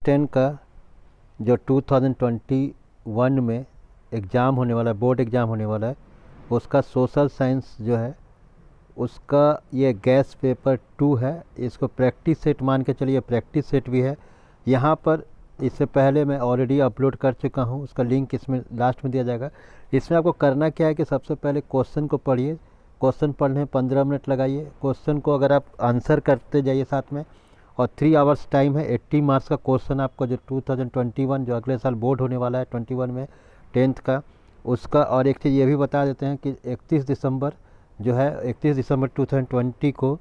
10 का जो 2021 में एग्ज़ाम होने वाला है, बोर्ड एग्ज़ाम होने वाला है, उसका सोशल साइंस जो है उसका ये गैस पेपर 2 है। इसको प्रैक्टिस सेट मान के चलिए, प्रैक्टिस सेट भी है यहाँ पर। इससे पहले मैं ऑलरेडी अपलोड कर चुका हूँ, उसका लिंक इसमें लास्ट में दिया जाएगा। इसमें आपको करना क्या है कि सबसे पहले क्वेश्चन को पढ़िए, क्वेश्चन पढ़ने में 15 मिनट लगाइए। क्वेश्चन को अगर आप आंसर करते जाइए साथ में, और 3 आवर्स टाइम है। 80 मार्क्स का क्वेश्चन आपको जो 2021 जो अगले साल बोर्ड होने वाला है 21 में 10th का, उसका। और एक चीज़ ये भी बता देते हैं कि 31 दिसंबर जो है, 31 दिसंबर 2020 को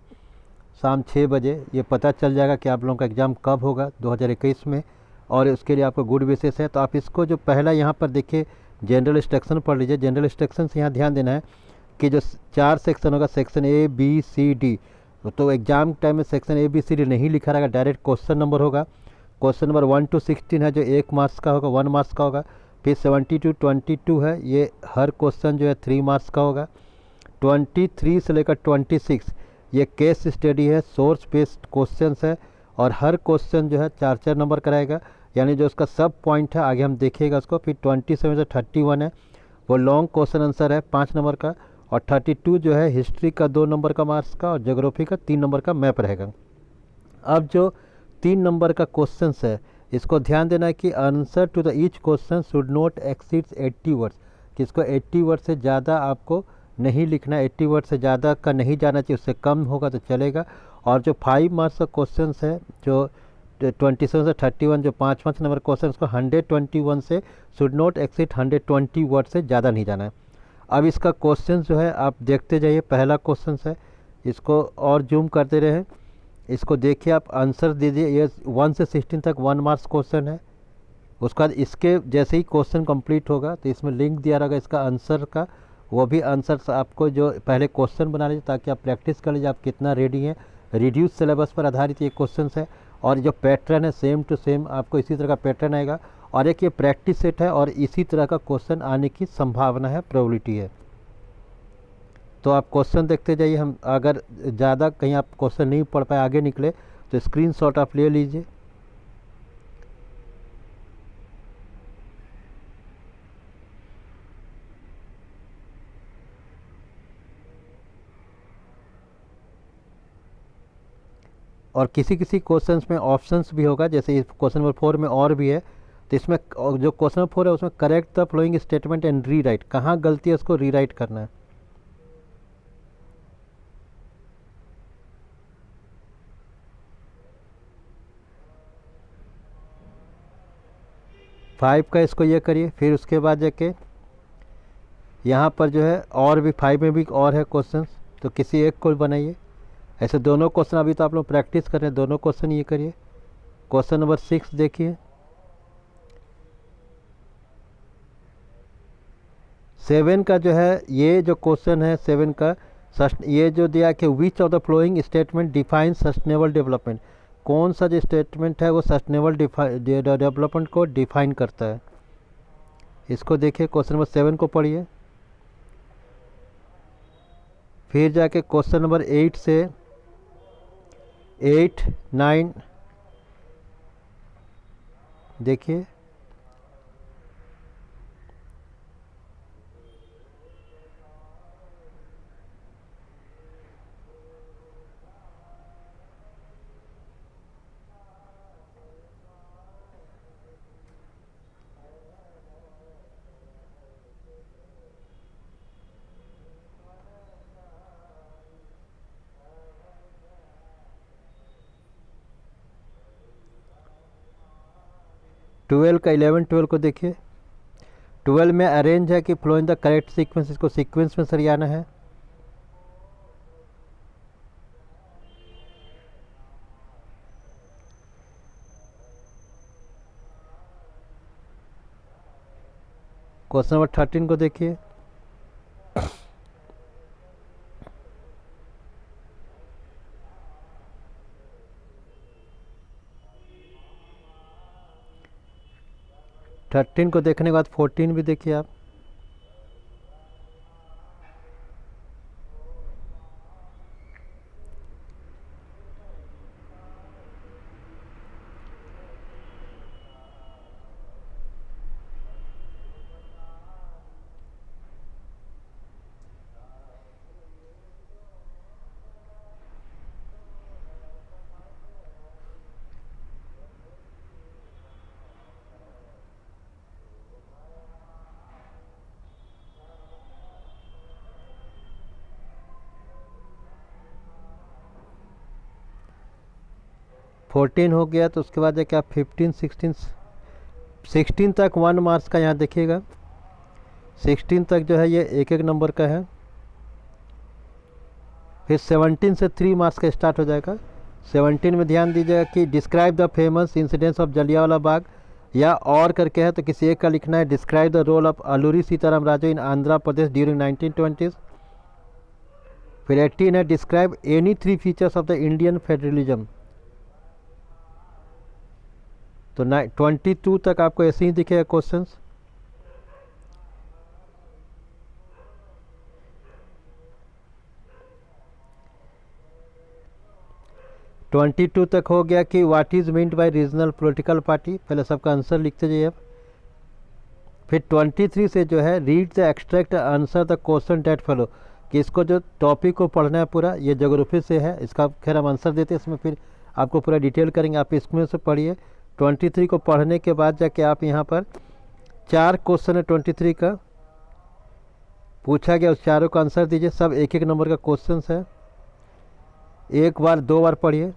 शाम 6 बजे ये पता चल जाएगा कि आप लोगों का एग्ज़ाम कब होगा 2021 में। और उसके लिए आपको गुड विशेष है। तो आप इसको जो पहला यहाँ पर देखिए जनरल इंस्ट्रक्शन पढ़ लीजिए। जनरल इंस्ट्रक्शन से यहाँ ध्यान देना है कि जो 4 सेक्शन होगा, section A B C D, तो एग्ज़ाम टाइम में section A B C D नहीं लिखा रहेगा, डायरेक्ट क्वेश्चन नंबर होगा। क्वेश्चन नंबर 1 to 16 है जो 1 मार्क्स का होगा, 1 मार्क्स का होगा। फिर 70 to 22 है, ये हर क्वेश्चन जो है 3 मार्क्स का होगा। 23 से लेकर 26 ये केस स्टडी है, सोर्स बेस्ड क्वेश्चन है, और हर क्वेश्चन जो है 4-4 नंबर कराएगा, यानी जो उसका सब पॉइंट है आगे हम देखेगा उसको। फिर 27 से 31 है, वो लॉन्ग क्वेश्चन आंसर है 5 नंबर का। और 32 जो है हिस्ट्री का 2 नंबर का मार्क्स का, और ज्योग्राफी का 3 नंबर का मैप रहेगा। अब जो 3 नंबर का क्वेश्चन है, इसको ध्यान देना है कि answer to the each question should not exceeds 80 words, कि इसको 80 वर्ड से ज़्यादा आपको नहीं लिखना। 80 वर्ड से ज़्यादा का नहीं जाना चाहिए, उससे कम होगा तो चलेगा। और जो 5 मार्क्स का क्वेश्चन है, जो 27 से 31 जो 5 नंबर क्वेश्चन, उसको 121 से शुड नॉट एक्सीड 120 वर्ड से ज़्यादा नहीं जाना है। अब इसका क्वेश्चन जो है आप देखते जाइए। पहला क्वेश्चन है, इसको और जूम करते रहे, इसको देखिए, आप आंसर दीजिए। ये 1 से 16 तक 1 मार्क्स क्वेश्चन है। उसके बाद इसके जैसे ही क्वेश्चन कंप्लीट होगा तो इसमें लिंक दिया रहेगा इसका आंसर का, वो भी आंसर आपको जो पहले क्वेश्चन बना लीजिए ताकि आप प्रैक्टिस कर लीजिए आप कितना रेडी हैं। रिड्यूस सिलेबस पर आधारित ये क्वेश्चन है, और जो पैटर्न है सेम टू सेम आपको इसी तरह का पैटर्न आएगा। और एक ये प्रैक्टिस सेट है, और इसी तरह का क्वेश्चन आने की संभावना है, प्रोबेबिलिटी है। तो आप क्वेश्चन देखते जाइए। हम अगर ज़्यादा कहीं आप क्वेश्चन नहीं पढ़ पाए, आगे निकले, तो स्क्रीनशॉट आप ले लीजिए। और किसी किसी क्वेश्चंस में ऑप्शंस भी होगा, जैसे इस क्वेश्चन नंबर 4 में और भी है। तो इसमें जो क्वेश्चन नंबर 4 है उसमें correct the following statement and re right, कहाँ गलती है उसको री राइट करना है। फाइव का इसको ये करिए। फिर उसके बाद जाके यहाँ पर जो है और भी 5 में भी और है क्वेश्चन, तो किसी एक को बनाइए। ऐसे दोनों क्वेश्चन अभी तो आप लोग प्रैक्टिस कर रहे हैं, दोनों क्वेश्चन ये करिए। क्वेश्चन नंबर 6 देखिए, 7 का जो है, ये जो क्वेश्चन है 7 का, ये जो दिया कि which of the following statement define sustainable development, कौन सा जो स्टेटमेंट है वो सस्टेनेबल डेवलपमेंट को डिफाइन करता है। इसको देखिए, क्वेश्चन नंबर 7 को पढ़िए। फिर जाके क्वेश्चन नंबर 8 से 8, 9 देखिए। ट्वेल्व का 11, 12 को देखिए। 12 में अरेंज है कि flow in the correct sequence, इसको सीक्वेंस में सरियाना है। क्वेश्चन नंबर 13 को देखिए। थर्टीन को देखने के बाद 14 भी देखिए आप। 14 हो गया तो उसके बाद जाके आप 15 16 16 तक 1 मार्क्स का यहाँ देखिएगा, 16 तक जो है ये एक एक नंबर का है। फिर 17 से 3 मार्क्स का स्टार्ट हो जाएगा। 17 में ध्यान दीजिएगा कि describe the famous incidents of Jallianwala Bagh, या और करके है तो किसी एक का लिखना है। Describe the role of Alluri Sitarama Raju in Andhra Pradesh during 1920s। फिर 18 है describe any 3 features of the Indian federalism. तो 22 तक आपको ऐसे ही दिखेगा क्वेश्चंस। ट्वेंटी टू तक हो गया कि what is meant by regional political party, पहले सबका आंसर लिखते जाइए आप। फिर 23 से जो है read the extract answer the question that follow, कि इसको जो टॉपिक को पढ़ना है पूरा, ये ज्योग्राफी से है, इसका खैर हम आंसर देते हैं, इसमें फिर आपको पूरा डिटेल करेंगे, आप इसमें से पढ़िए। 23 को पढ़ने के बाद जाके आप यहाँ पर 4 क्वेश्चन है 23 का पूछा गया, उस चारों का आंसर दीजिए। सब एक एक नंबर का क्वेश्चन है, एक बार 2 बार पढ़िए।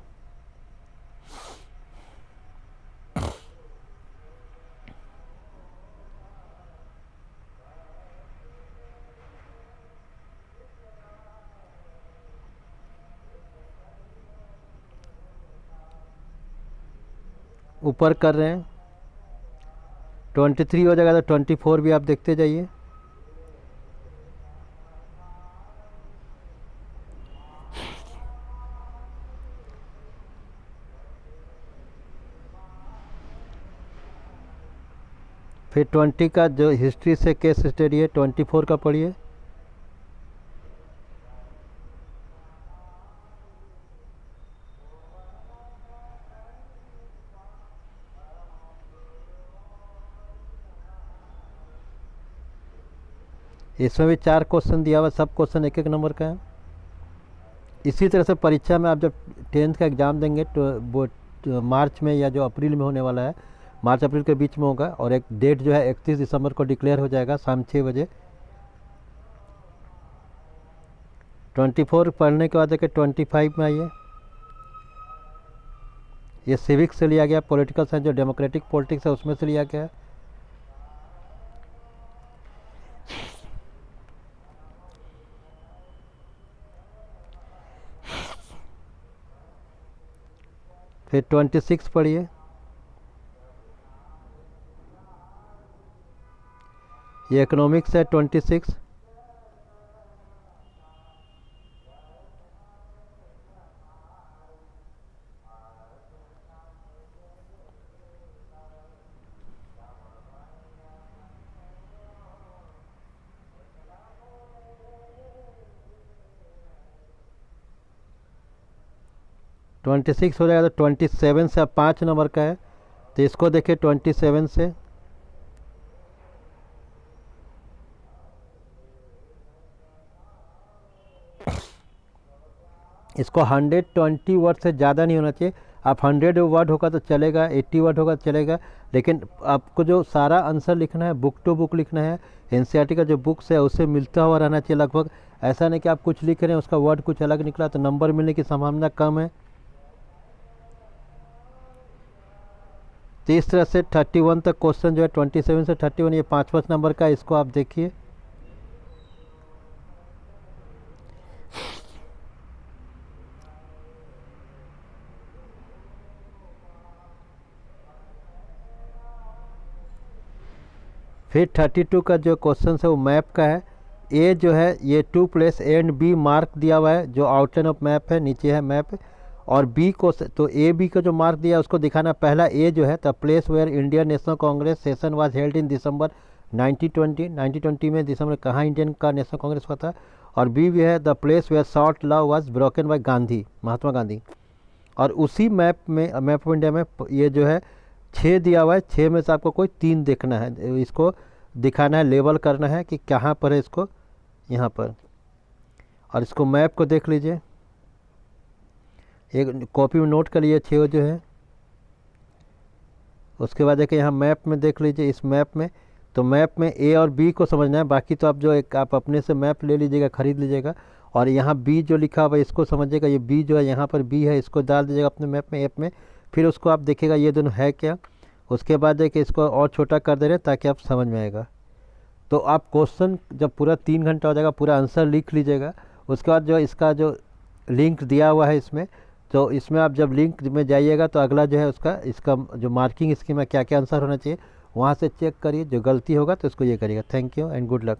ऊपर कर रहे हैं, 23 हो जाएगा तो 24 भी आप देखते जाइए। फिर 20 का जो हिस्ट्री से केस स्टडी है 24 का पढ़िए। इसमें भी 4 क्वेश्चन दिया हुआ, सब क्वेश्चन एक एक नंबर का है। इसी तरह से परीक्षा में आप जब 10th का एग्ज़ाम देंगे तो वो मार्च में या जो अप्रैल में होने वाला है, मार्च अप्रैल के बीच में होगा, और एक डेट जो है 31 दिसंबर को डिक्लेयर हो जाएगा शाम 6 बजे। 24 पढ़ने के बाद 25 में आइए। ये सिविक्स से लिया गया, पॉलिटिकल साइंस जो डेमोक्रेटिक पॉलिटिक्स है उसमें से लिया गया है। फिर 26 पढ़िए। ये इकोनॉमिक्स है 26। ट्वेंटी सिक्स हो जाएगा तो 27 से अब 5 नंबर का है, तो इसको देखिए 27 से। इसको 120 वर्ड से ज़्यादा नहीं होना चाहिए। आप 100 वर्ड होगा तो चलेगा, 80 वर्ड होगा तो चलेगा, लेकिन आपको जो सारा आंसर लिखना है बुक टू बुक लिखना है। एनसीईआरटी का जो बुक्स है उससे मिलता हुआ रहना चाहिए लगभग। ऐसा नहीं कि आप कुछ लिख रहे हैं उसका वर्ड कुछ अलग निकला तो नंबर मिलने की संभावना कम है। तो इस तरह से 31 तक क्वेश्चन जो है 27 से 31 ये 5 नंबर का है, इसको आप देखिए। फिर 32 का जो क्वेश्चन है वो मैप का है। ए जो है ये 2 place A and B mark दिया हुआ है, जो आउटलाइन ऑफ मैप है, नीचे है मैप। और बी को तो ए बी का जो मार्क दिया है उसको दिखाना। पहला ए जो है the place where Indian National Congress session was held in December 1920 में दिसंबर कहाँ इंडियन का नेशनल कांग्रेस हुआ था। और बी भी है the place where salt law was broken by Gandhi, Mahatma Gandhi. और उसी मैप में, मैप ऑफ इंडिया में ये जो है 6 दिया हुआ है, 6 में से आपको कोई 3 देखना है, इसको दिखाना है, लेबल करना है कि कहाँ पर है, इसको यहाँ पर। और इसको मैप को देख लीजिए, एक कॉपी में नोट कर लीजिए 6 जो है। उसके बाद देखिए यहाँ मैप में देख लीजिए, इस मैप में तो मैप में ए और बी को समझना है, बाकी तो आप जो एक आप अपने से मैप ले लीजिएगा, ख़रीद लीजिएगा। और यहाँ बी जो लिखा हुआ है इसको समझिएगा, ये बी जो है यहाँ पर बी है, इसको डाल दीजिएगा अपने मैप में, ऐप में। फिर उसको आप देखिएगा ये दोनों है क्या। उसके बाद है कि इसको और छोटा कर दे रहे हैं ताकि आप समझ में आएगा। तो आप क्वेश्चन जब पूरा 3 घंटा हो जाएगा पूरा आंसर लिख लीजिएगा। उसके बाद जो इसका जो लिंक दिया हुआ है इसमें, तो इसमें आप जब लिंक में जाइएगा तो अगला जो है उसका इसका जो मार्किंग स्कीम है क्या क्या आंसर होना चाहिए वहाँ से चेक करिए। जो गलती होगा तो इसको ये करिएगा। Thank you and good luck.